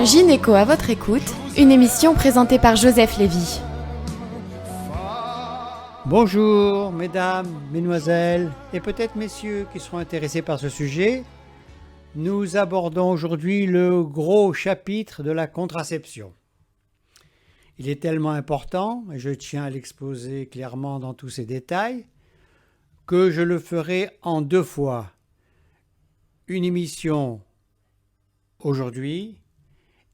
Gynéco à votre écoute, une émission présentée par Joseph Lévy. Bonjour mesdames, mesdemoiselles et peut-être messieurs qui seront intéressés par ce sujet. Nous abordons aujourd'hui le gros chapitre de la contraception. Il est tellement important, et je tiens à l'exposer clairement dans tous ses détails, que je le ferai en 2 fois. Une émission aujourd'hui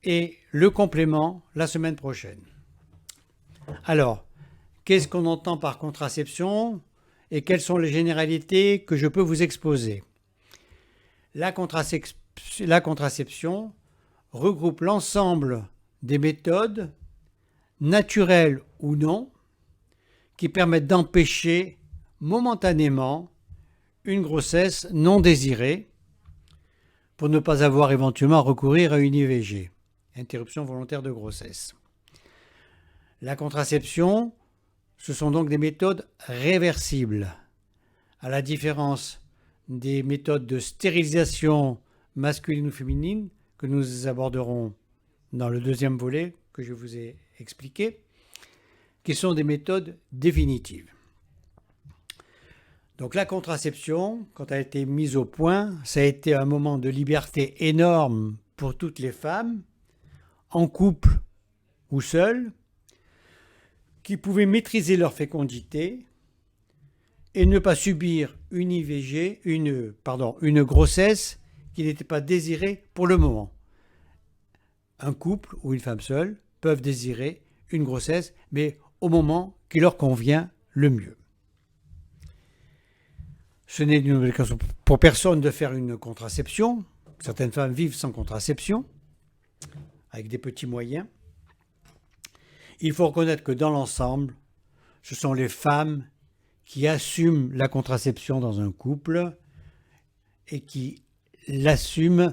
et le complément la semaine prochaine. Alors, qu'est-ce qu'on entend par contraception et quelles sont les généralités que je peux vous exposer? La contraception regroupe l'ensemble des méthodes, naturelles ou non, qui permettent d'empêcher momentanément une grossesse non désirée pour ne pas avoir éventuellement à recourir à une IVG, interruption volontaire de grossesse. La contraception, ce sont donc des méthodes réversibles, à la différence des méthodes de stérilisation masculine ou féminine que nous aborderons dans le 2e volet que je vous ai expliqué, qui sont des méthodes définitives. Donc la contraception, quand elle a été mise au point, ça a été un moment de liberté énorme pour toutes les femmes, en couple ou seules, qui pouvaient maîtriser leur fécondité et ne pas subir une IVG, une grossesse qui n'était pas désirée pour le moment. Un couple ou une femme seule peuvent désirer une grossesse, mais au moment qui leur convient le mieux. Ce n'est une obligation pour personne de faire une contraception. Certaines femmes vivent sans contraception, avec des petits moyens. Il faut reconnaître que dans l'ensemble, ce sont les femmes qui assument la contraception dans un couple et qui l'assument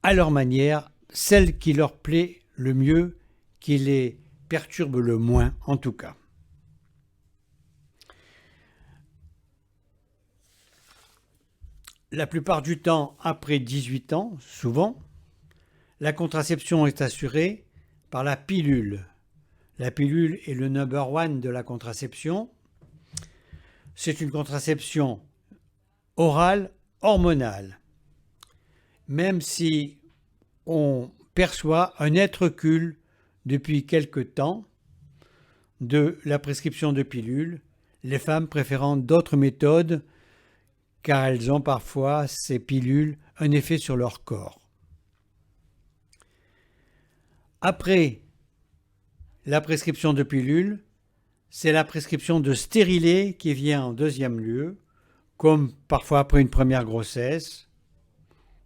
à leur manière, celle qui leur plaît le mieux, qui les perturbe le moins en tout cas. La plupart du temps, après 18 ans, souvent, la contraception est assurée par la pilule. La pilule est le number one de la contraception. C'est une contraception orale hormonale. Même si on perçoit un net recul depuis quelque temps de la prescription de pilules, les femmes préférant d'autres méthodes car elles ont parfois, ces pilules, un effet sur leur corps. Après la prescription de pilules, c'est la prescription de stérilet qui vient en 2e lieu, comme parfois après une première grossesse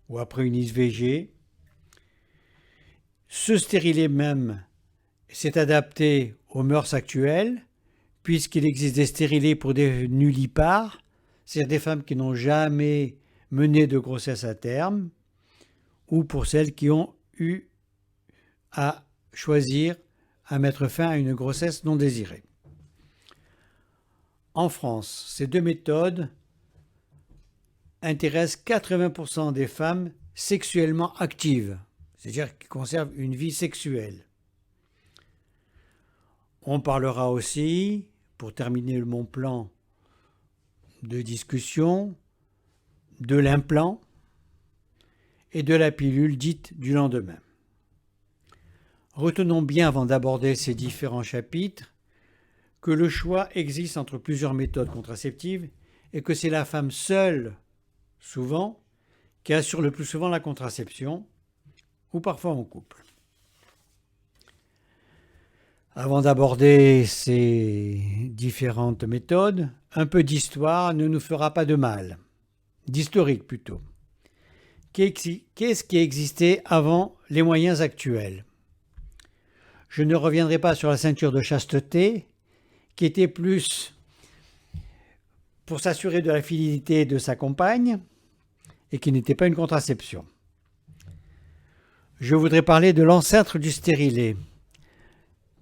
ou après une IVG. Ce stérilet même s'est adapté aux mœurs actuelles, puisqu'il existe des stérilets pour des nullipares, c'est-à-dire des femmes qui n'ont jamais mené de grossesse à terme, ou pour celles qui ont eu à choisir à mettre fin à une grossesse non désirée. En France, ces 2 méthodes intéressent 80% des femmes sexuellement actives, c'est-à-dire qui conservent une vie sexuelle. On parlera aussi, pour terminer mon plan de discussion, de l'implant et de la pilule dite du lendemain. Retenons bien avant d'aborder ces différents chapitres que le choix existe entre plusieurs méthodes contraceptives et que c'est la femme seule, souvent, qui assure le plus souvent la contraception, ou parfois en couple. Avant d'aborder ces différentes méthodes, un peu d'histoire ne nous fera pas de mal. D'historique plutôt. Qu'est-ce qui existait avant les moyens actuels? Je ne reviendrai pas sur la ceinture de chasteté, qui était plus pour s'assurer de la fidélité de sa compagne et qui n'était pas une contraception. Je voudrais parler de l'ancêtre du stérilet,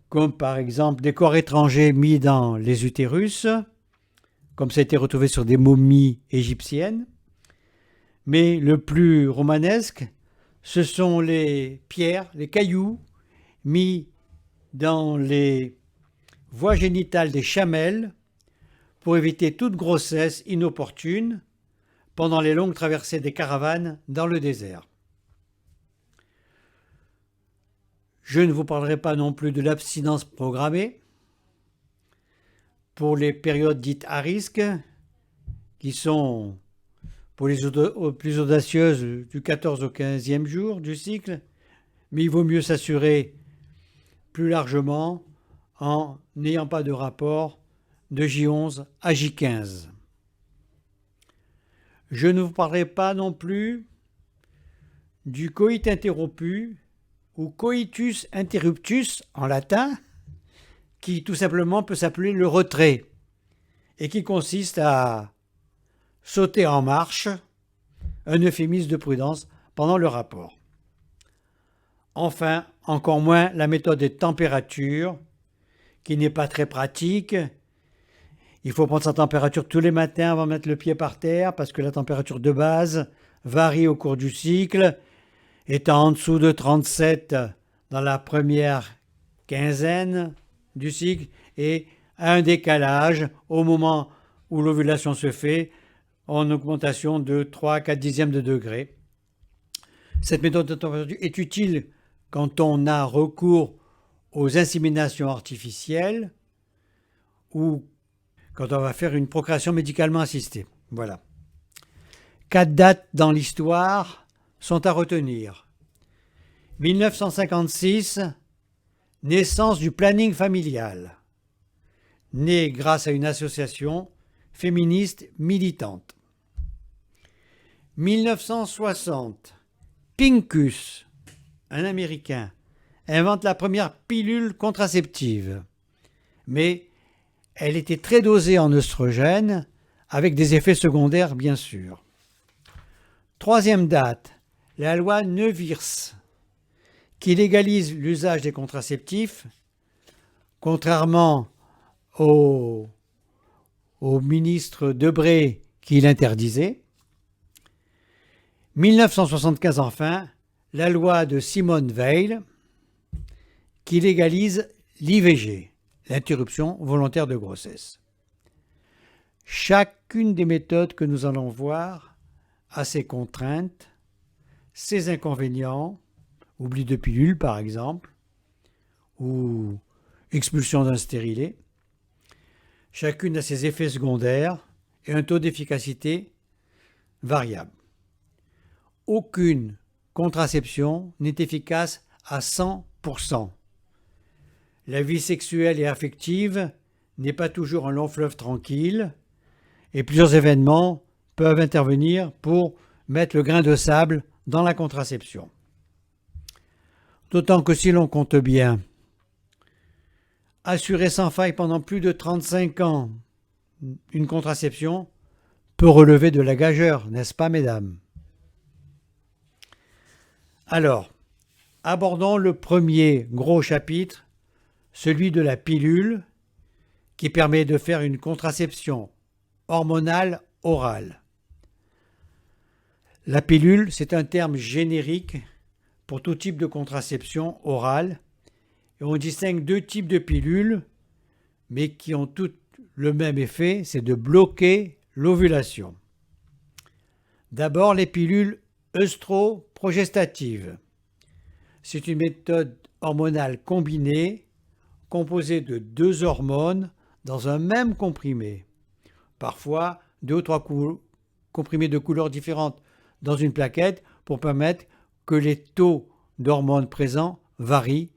comme par exemple des corps étrangers mis dans les utérus, comme ça a été retrouvé sur des momies égyptiennes. Mais le plus romanesque, ce sont les pierres, les cailloux mis dans les voies génitales des chamelles pour éviter toute grossesse inopportune pendant les longues traversées des caravanes dans le désert. Je ne vous parlerai pas non plus de l'abstinence programmée pour les périodes dites à risque, qui sont pour les plus audacieuses du 14 au 15e jour du cycle, mais il vaut mieux s'assurer plus largement en n'ayant pas de rapport de J11 à J15. Je ne vous parlerai pas non plus du coït interrompu ou coitus interruptus en latin, qui tout simplement peut s'appeler le retrait et qui consiste à sauter en marche, un euphémisme de prudence pendant le rapport. Enfin, encore moins la méthode des températures, qui n'est pas très pratique. Il faut prendre sa température tous les matins avant de mettre le pied par terre, parce que la température de base varie au cours du cycle, étant en dessous de 37 dans la première quinzaine du cycle et à un décalage au moment où l'ovulation se fait en augmentation de 3 à 4 dixièmes de degré. Cette méthode de température est utile quand on a recours aux inséminations artificielles ou quand on va faire une procréation médicalement assistée. Voilà. 4 dates dans l'histoire sont à retenir. 1956, naissance du planning familial, né grâce à une association féministe militante. 1960, Pincus, un Américain, invente la première pilule contraceptive, mais elle était très dosée en œstrogène, avec des effets secondaires bien sûr. Troisième date, la loi Neuwirth, qui légalise l'usage des contraceptifs, contrairement au ministre Debré qui l'interdisait. 1975 enfin, la loi de Simone Veil qui légalise l'IVG, l'interruption volontaire de grossesse. Chacune des méthodes que nous allons voir a ses contraintes, ses inconvénients, oubli de pilule par exemple, ou expulsion d'un stérilet. Chacune a ses effets secondaires et un taux d'efficacité variable. Aucune contraception n'est efficace à 100%. La vie sexuelle et affective n'est pas toujours un long fleuve tranquille et plusieurs événements peuvent intervenir pour mettre le grain de sable dans la contraception. D'autant que si l'on compte bien, assurer sans faille pendant plus de 35 ans une contraception peut relever de la gageure, n'est-ce pas, mesdames? Alors, abordons le premier gros chapitre, celui de la pilule, qui permet de faire une contraception hormonale orale. La pilule, c'est un terme générique pour tout type de contraception orale, et on distingue deux types de pilules, mais qui ont toutes le même effet, c'est de bloquer l'ovulation. D'abord, les pilules œstroprogestatives. C'est une méthode hormonale combinée, composée de deux hormones dans un même comprimé. Parfois, 2 ou 3 comprimés de couleurs différentes dans une plaquette pour permettre que les taux d'hormones présents varient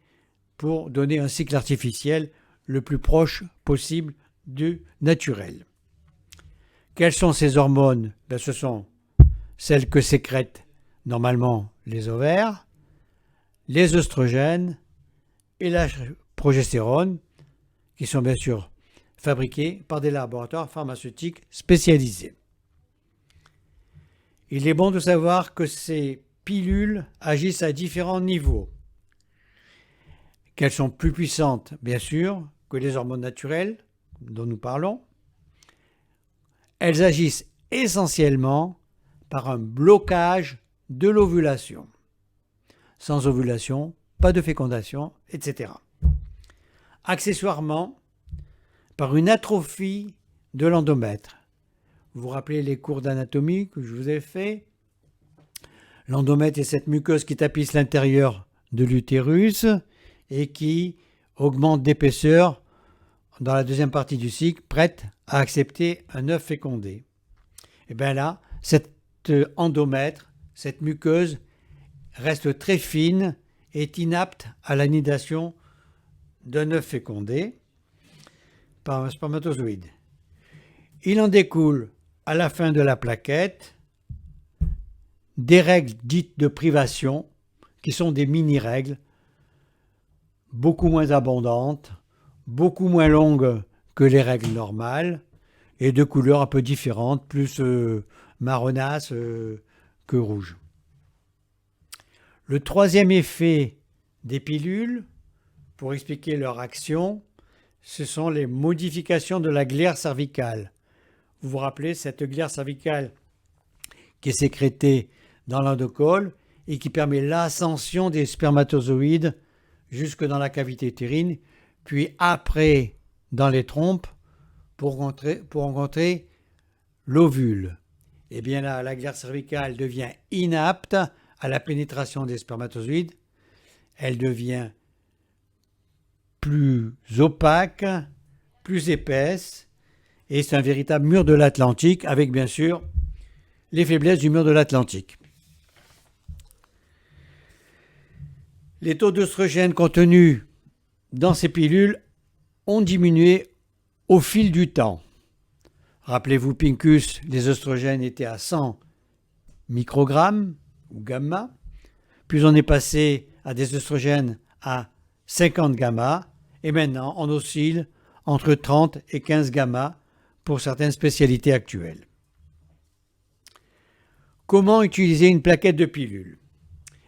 pour donner un cycle artificiel le plus proche possible du naturel. Quelles sont ces hormones? Ce sont celles que sécrètent normalement les ovaires, les œstrogènes et la progestérone, qui sont bien sûr fabriqués par des laboratoires pharmaceutiques spécialisés. Il est bon de savoir que ces pilules agissent à différents niveaux, qu'elles sont plus puissantes, bien sûr, que les hormones naturelles dont nous parlons. Elles agissent essentiellement par un blocage de l'ovulation. sans ovulation, pas de fécondation, etc. Accessoirement, par une atrophie de l'endomètre. Vous vous rappelez les cours d'anatomie que je vous ai fait? L'endomètre est cette muqueuse qui tapisse l'intérieur de l'utérus et qui augmente d'épaisseur dans la deuxième partie du cycle, prête à accepter un œuf fécondé. Et bien là, cet endomètre, cette muqueuse, reste très fine et est inapte à l'anidation d'un œuf fécondé par un spermatozoïde. Il en découle, à la fin de la plaquette, des règles dites de privation, qui sont des mini-règles, beaucoup moins abondantes, beaucoup moins longues que les règles normales, et de couleurs un peu différentes, plus marronasse que rouge. Le troisième effet des pilules, pour expliquer leur action, ce sont les modifications de la glaire cervicale. Vous vous rappelez, cette glaire cervicale qui est sécrétée dans l'endocole et qui permet l'ascension des spermatozoïdes jusque dans la cavité utérine, puis après dans les trompes pour rencontrer l'ovule. Et bien là, la glaire cervicale devient inapte à la pénétration des spermatozoïdes. Elle devient plus opaque, plus épaisse, et c'est un véritable mur de l'Atlantique, avec bien sûr les faiblesses du mur de l'Atlantique. Les taux d'œstrogène contenus dans ces pilules ont diminué au fil du temps. Rappelez-vous, Pincus, les œstrogènes étaient à 100 microgrammes ou gamma, puis on est passé à des œstrogènes à 50 gamma, et maintenant on oscille entre 30 et 15 gamma pour certaines spécialités actuelles. Comment utiliser une plaquette de pilules?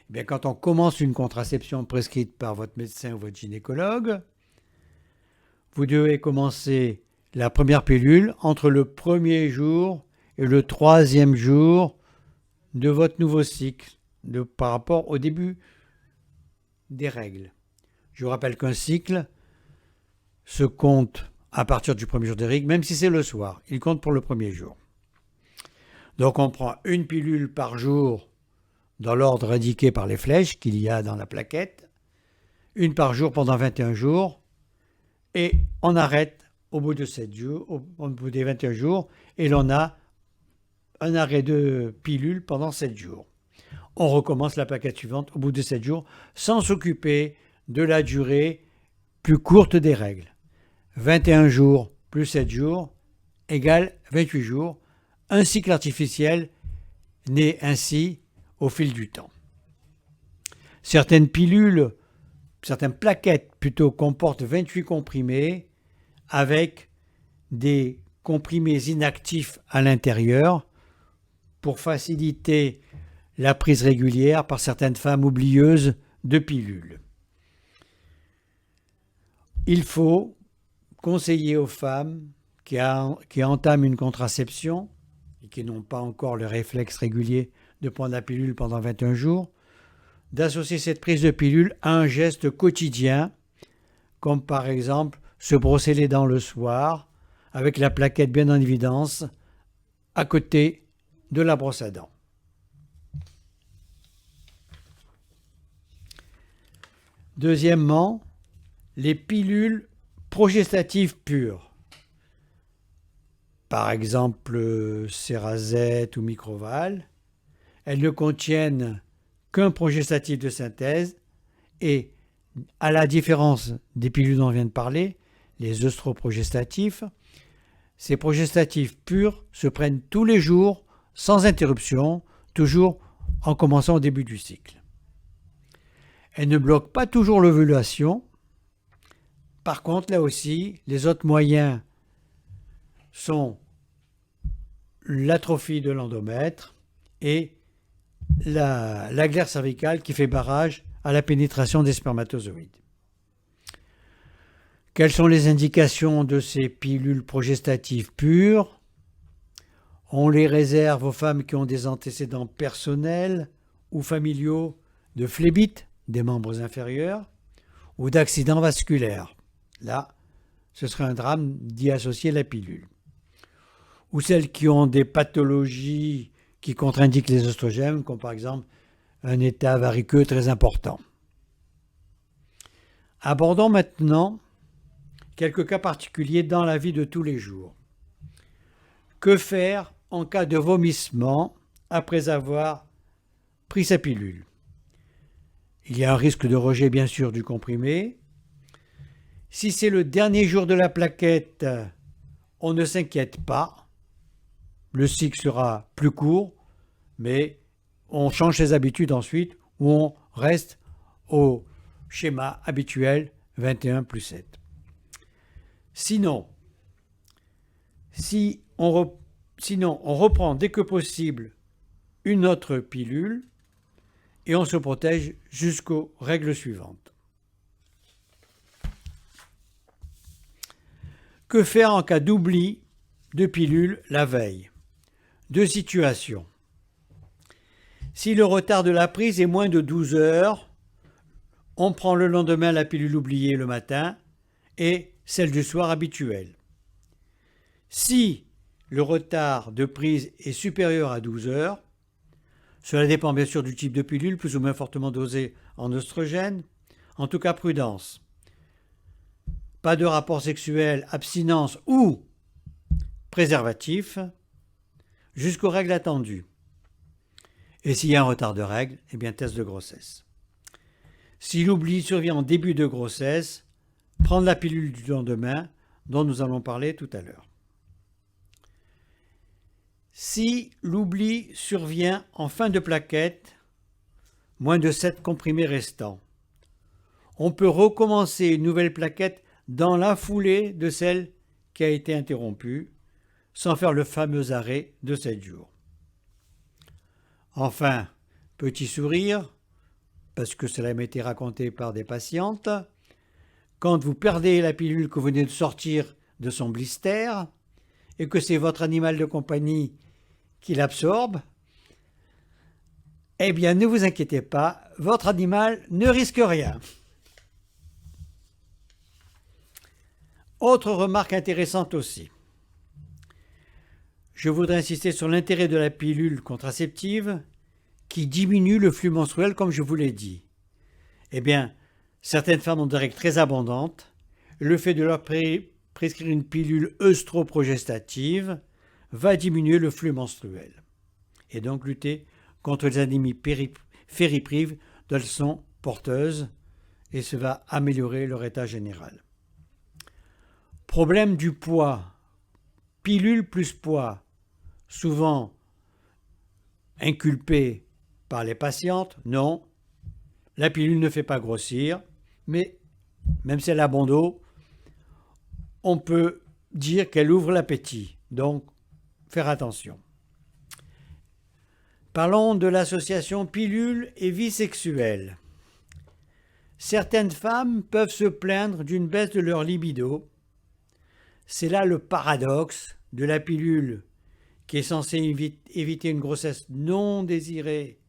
Eh bien, quand on commence une contraception prescrite par votre médecin ou votre gynécologue, vous devez commencer la première pilule entre le premier jour et le troisième jour de votre nouveau cycle, par rapport au début des règles. Je vous rappelle qu'un cycle se compte à partir du premier jour des règles, même si c'est le soir. Il compte pour le premier jour. Donc on prend une pilule par jour dans l'ordre indiqué par les flèches qu'il y a dans la plaquette, une par jour pendant 21 jours, et on arrête au bout de 7 jours, au bout des 21 jours, et l'on a un arrêt de pilule pendant 7 jours. On recommence la plaquette suivante au bout de 7 jours, sans s'occuper de la durée plus courte des règles. 21 jours plus 7 jours égale 28 jours. Un cycle artificiel naît ainsi au fil du temps. Certaines plaquettes plutôt comportent 28 comprimés avec des comprimés inactifs à l'intérieur pour faciliter la prise régulière par certaines femmes oublieuses de pilules. Il faut conseiller aux femmes qui entament une contraception et qui n'ont pas encore le réflexe régulier de prendre la pilule pendant 21 jours, d'associer cette prise de pilule à un geste quotidien, comme par exemple se brosser les dents le soir, avec la plaquette bien en évidence, à côté de la brosse à dents. Deuxièmement, les pilules progestatives pures. Par exemple, Cerazette ou Microval. Elles ne contiennent qu'un progestatif de synthèse et, à la différence des pilules dont on vient de parler, les œstroprogestatifs, ces progestatifs purs se prennent tous les jours, sans interruption, toujours en commençant au début du cycle. Elles ne bloquent pas toujours l'ovulation. Par contre, là aussi, les autres moyens sont l'atrophie de l'endomètre et la glaire cervicale qui fait barrage à la pénétration des spermatozoïdes. Quelles sont les indications de ces pilules progestatives pures? On les réserve aux femmes qui ont des antécédents personnels ou familiaux de phlébite des membres inférieurs ou d'accidents vasculaires. Là, ce serait un drame d'y associer la pilule. Ou celles qui ont des pathologies qui contre-indiquent les oestrogènes, comme par exemple un état variceux très important. Abordons maintenant quelques cas particuliers dans la vie de tous les jours. Que faire en cas de vomissement après avoir pris sa pilule? Il y a un risque de rejet bien sûr du comprimé. Si c'est le dernier jour de la plaquette, on ne s'inquiète pas. Le cycle sera plus court, mais on change ses habitudes ensuite ou on reste au schéma habituel 21+7. Sinon, on reprend dès que possible une autre pilule et on se protège jusqu'aux règles suivantes. Que faire en cas d'oubli de pilule la veille? Deux situations. Si le retard de la prise est moins de 12 heures, on prend le lendemain la pilule oubliée le matin et celle du soir habituelle. Si le retard de prise est supérieur à 12 heures, cela dépend bien sûr du type de pilule, plus ou moins fortement dosée en oestrogène, en tout cas prudence. Pas de rapport sexuel, abstinence ou préservatif jusqu'aux règles attendues. Et s'il y a un retard de règles, eh bien test de grossesse. Si l'oubli survient en début de grossesse, prendre la pilule du lendemain dont nous allons parler tout à l'heure. Si l'oubli survient en fin de plaquette, moins de 7 comprimés restants, on peut recommencer une nouvelle plaquette dans la foulée de celle qui a été interrompue, sans faire le fameux arrêt de 7 jours. Enfin, petit sourire, parce que cela m'a été raconté par des patientes, quand vous perdez la pilule que vous venez de sortir de son blister et que c'est votre animal de compagnie qui l'absorbe, eh bien ne vous inquiétez pas, votre animal ne risque rien. Autre remarque intéressante aussi. Je voudrais insister sur l'intérêt de la pilule contraceptive qui diminue le flux menstruel comme je vous l'ai dit. Eh bien, certaines femmes ont des règles très abondantes. Le fait de leur prescrire une pilule œstroprogestative va diminuer le flux menstruel et donc lutter contre les anémies fériprives dont elles sont porteuses et ça va améliorer leur état général. Problème du poids. Pilule plus poids, souvent inculpé par les patientes. Non, la pilule ne fait pas grossir, mais même si elle a bon dos, on peut dire qu'elle ouvre l'appétit. Donc, faire attention. Parlons de l'association pilule et vie sexuelle. Certaines femmes peuvent se plaindre d'une baisse de leur libido. C'est là le paradoxe de la pilule qui est censée éviter une grossesse non désirée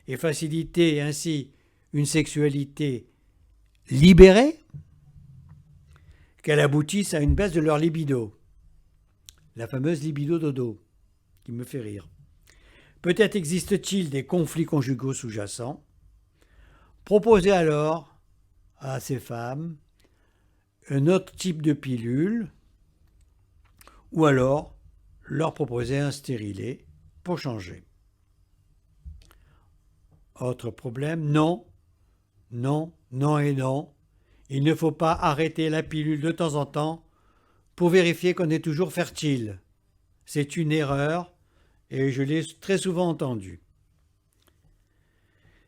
et faciliter ainsi une sexualité libérée, qu'elle aboutisse à une baisse de leur libido. La fameuse libido dodo, qui me fait rire. Peut-être existe-t-il des conflits conjugaux sous-jacents. Proposez alors à ces femmes un autre type de pilule ou alors leur proposer un stérilet pour changer. Autre problème, non, non, non et non. Il ne faut pas arrêter la pilule de temps en temps pour vérifier qu'on est toujours fertile. C'est une erreur et je l'ai très souvent entendu.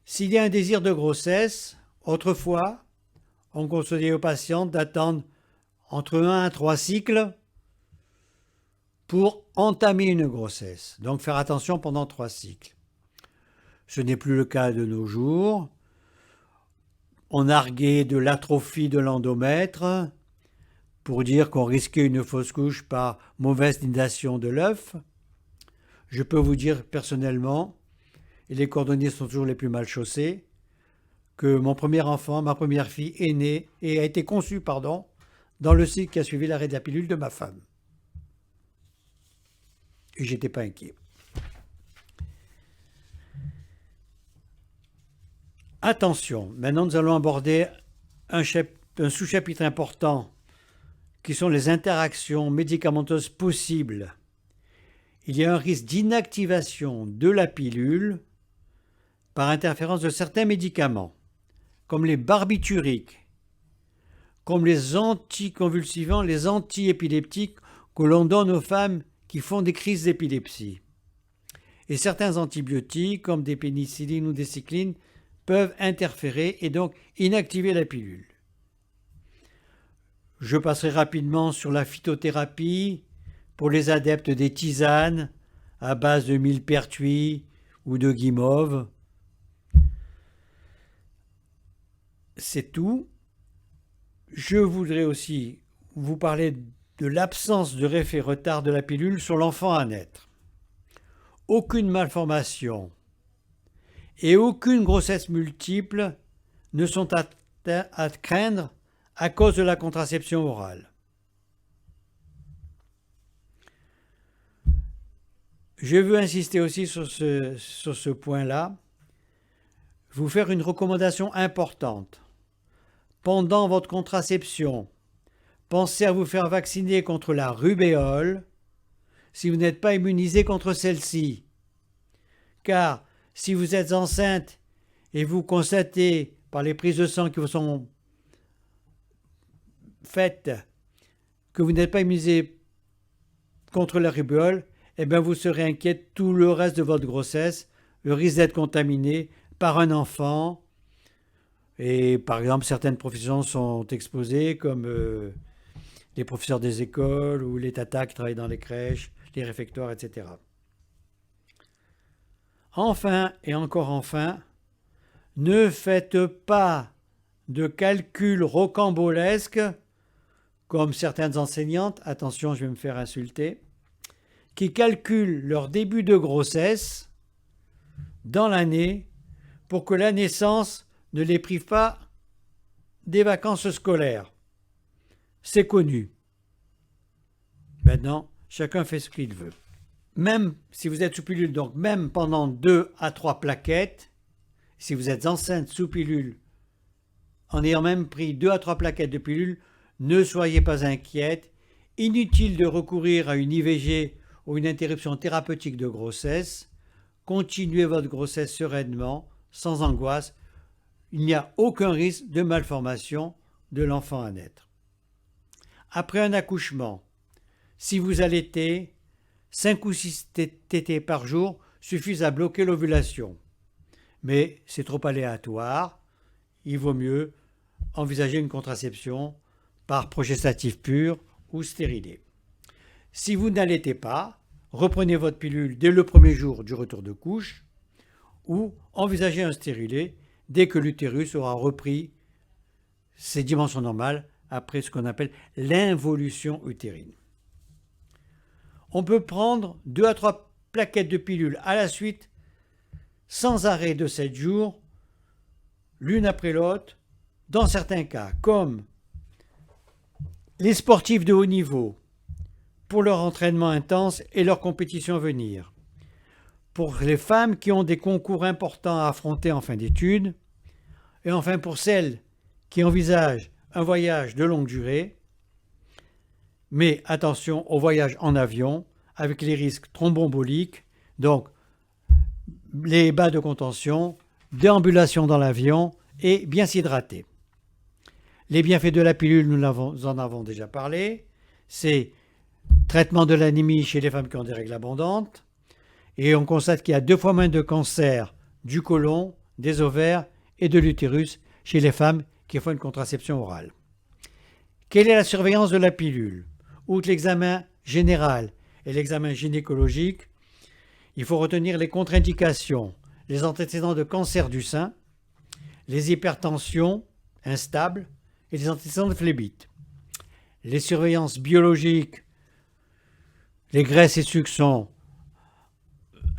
S'il y a un désir de grossesse, autrefois, on conseillait aux patientes d'attendre entre 1 à 3 cycles pour entamer une grossesse. Donc faire attention pendant 3 cycles. Ce n'est plus le cas de nos jours. On arguait de l'atrophie de l'endomètre pour dire qu'on risquait une fausse couche par mauvaise nidation de l'œuf. Je peux vous dire personnellement, et les cordonniers sont toujours les plus mal chaussés, que mon premier enfant, ma première fille, est née et a été conçue, dans le cycle qui a suivi l'arrêt de la pilule de ma femme. Et j'étais pas inquiet. Attention, maintenant nous allons aborder un sous-chapitre important qui sont les interactions médicamenteuses possibles. Il y a un risque d'inactivation de la pilule par interférence de certains médicaments, comme les barbituriques, comme les anticonvulsivants, les antiépileptiques que l'on donne aux femmes qui font des crises d'épilepsie. Et certains antibiotiques, comme des pénicillines ou des cyclines, peuvent interférer et donc inactiver la pilule. Je passerai rapidement sur la phytothérapie pour les adeptes des tisanes à base de millepertuis ou de guimauve. C'est tout. Je voudrais aussi vous parler de l'absence de effet retard de la pilule sur l'enfant à naître. Aucune malformation et aucune grossesse multiple ne sont à craindre à cause de la contraception orale. Je veux insister aussi sur ce point-là, vous faire une recommandation importante. Pendant votre contraception, pensez à vous faire vacciner contre la rubéole si vous n'êtes pas immunisé contre celle-ci. Car si vous êtes enceinte et vous constatez par les prises de sang qui vous sont faites que vous n'êtes pas immunisé contre la rubéole, eh bien vous serez inquiète tout le reste de votre grossesse, le risque d'être contaminé par un enfant. Et par exemple, certaines professions sont exposées, comme les professeurs des écoles ou les tatas qui travaillent dans les crèches, les réfectoires, etc. Enfin, et encore enfin, ne faites pas de calculs rocambolesques, comme certaines enseignantes, attention, je vais me faire insulter, qui calculent leur début de grossesse dans l'année pour que la naissance ne les prive pas des vacances scolaires. C'est connu. Maintenant, chacun fait ce qu'il veut. Même si vous êtes sous pilule, donc même pendant 2 à 3 plaquettes, si vous êtes enceinte sous pilule, en ayant même pris 2 à 3 plaquettes de pilule, ne soyez pas inquiète. Inutile de recourir à une IVG ou une interruption thérapeutique de grossesse. Continuez votre grossesse sereinement, sans angoisse. Il n'y a aucun risque de malformation de l'enfant à naître. Après un accouchement, si vous allaitez, 5 ou 6 tétées par jour suffisent à bloquer l'ovulation. Mais c'est trop aléatoire. Il vaut mieux envisager une contraception par progestatif pur ou stérilé. Si vous n'allaitez pas, reprenez votre pilule dès le premier jour du retour de couche ou envisagez un stérilet dès que l'utérus aura repris ses dimensions normales après ce qu'on appelle l'involution utérine. On peut prendre 2 à 3 plaquettes de pilules à la suite sans arrêt de 7 jours, l'une après l'autre, dans certains cas, comme les sportifs de haut niveau, pour leur entraînement intense et leur compétition à venir, pour les femmes qui ont des concours importants à affronter en fin d'études, et enfin pour celles qui envisagent un voyage de longue durée, mais attention au voyage en avion avec les risques thromboemboliques, donc les bas de contention, déambulation dans l'avion et bien s'hydrater. Les bienfaits de la pilule, nous en avons déjà parlé, c'est traitement de l'anémie chez les femmes qui ont des règles abondantes, et on constate qu'il y a 2 fois moins de cancer du côlon, des ovaires et de l'utérus chez les femmes qui font une contraception orale. Quelle est la surveillance de la pilule? Outre l'examen général et l'examen gynécologique, il faut retenir les contre-indications, les antécédents de cancer du sein, les hypertensions instables et les antécédents de phlébite. Les surveillances biologiques, les graisses et sucres sont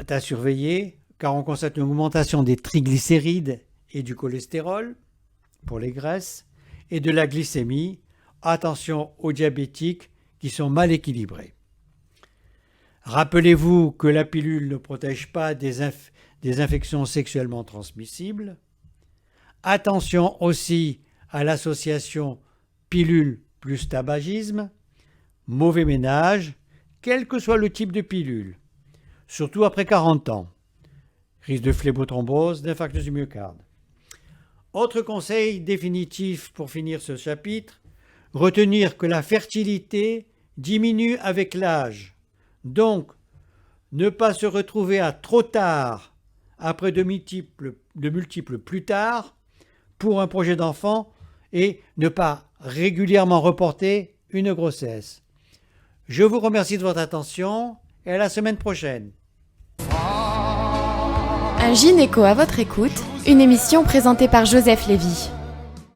à surveiller car on constate une augmentation des triglycérides et du cholestérol, pour les graisses, et de la glycémie. Attention aux diabétiques qui sont mal équilibrés. Rappelez-vous que la pilule ne protège pas des infections sexuellement transmissibles. Attention aussi à l'association pilule plus tabagisme, mauvais ménage, quel que soit le type de pilule, surtout après 40 ans. Risque de phlébothrombose, d'infarctus du myocarde. Autre conseil définitif pour finir ce chapitre, retenir que la fertilité diminue avec l'âge. Donc, ne pas se retrouver à trop tard, après de multiples plus tard, pour un projet d'enfant et ne pas régulièrement reporter une grossesse. Je vous remercie de votre attention et à la semaine prochaine. Un gynéco à votre écoute, une émission présentée par Joseph Lévy.